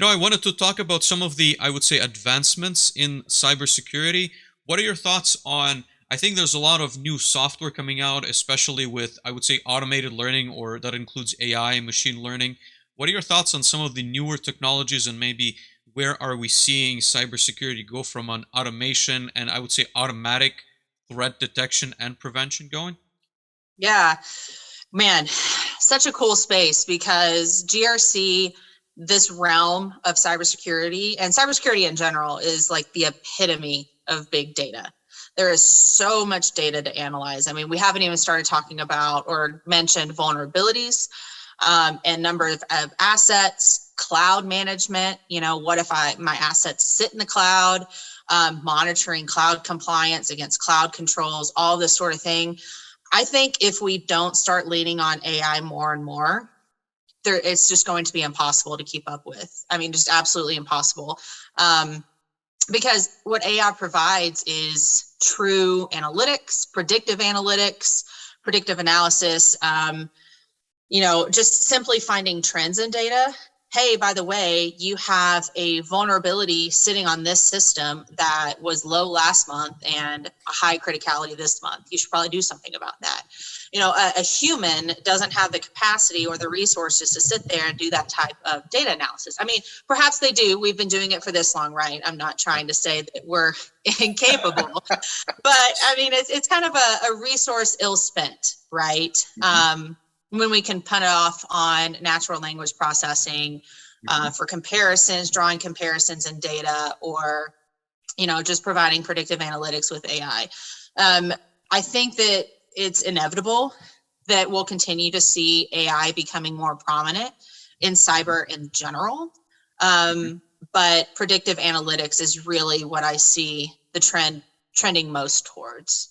I wanted to talk about some of the, I would say, advancements in cybersecurity. What are your thoughts on? I think there's a lot of new software coming out, especially with, I would say, automated learning, or that includes AI and machine learning. What are your thoughts on some of the newer technologies, and maybe where are we seeing cybersecurity go from an automation and, I would say, automatic threat detection and prevention going? Yeah, man, such a cool space because GRC, this realm of cybersecurity and cybersecurity in general, is like the epitome of big data. There is so much data to analyze. I mean, we haven't even started talking about or mentioned vulnerabilities, and number of assets, cloud management. What if my assets sit in the cloud, monitoring cloud compliance against cloud controls, all this sort of thing. I think if we don't start leaning on AI more and more, it's just going to be impossible to keep up with. I mean, just absolutely impossible. Because what AI provides is true analytics, predictive analysis, just simply finding trends in data. Hey, by the way, you have a vulnerability sitting on this system that was low last month and a high criticality this month. You should probably do something about that. A human doesn't have the capacity or the resources to sit there and do that type of data analysis. I mean, perhaps they do. We've been doing it for this long, right? I'm not trying to say that we're incapable, but I mean, it's kind of a resource ill spent, right? When we can put it off on natural language processing for comparisons, drawing comparisons in data, or, just providing predictive analytics with AI. I think that it's inevitable that we'll continue to see AI becoming more prominent in cyber in general. But predictive analytics is really what I see the trending most towards.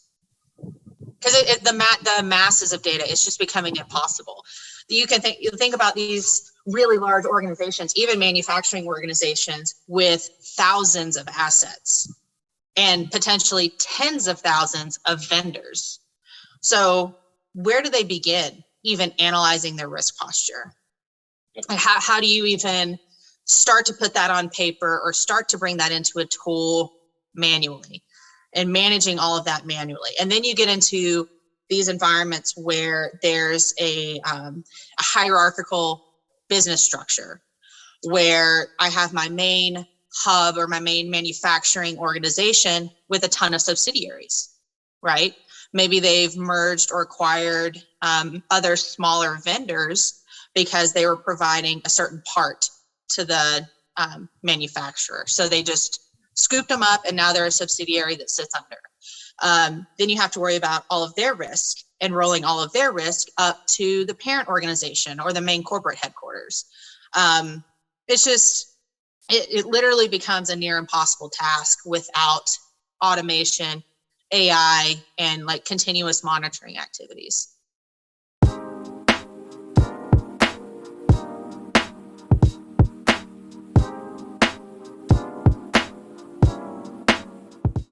Because the masses of data, it's just becoming impossible. You think about these really large organizations, even manufacturing organizations with thousands of assets and potentially tens of thousands of vendors. So where do they begin even analyzing their risk posture? And how do you even start to put that on paper or start to bring that into a tool manually? And managing all of that manually. And then you get into these environments where there's a hierarchical business structure, where I have my main hub or my main manufacturing organization with a ton of subsidiaries, right? Maybe they've merged or acquired other smaller vendors because they were providing a certain part to the manufacturer. So they just scooped them up, and now they're a subsidiary that sits under. Then you have to worry about all of their risk and rolling all of their risk up to the parent organization or the main corporate headquarters. It's just, it literally becomes a near impossible task without automation, AI, and like continuous monitoring activities.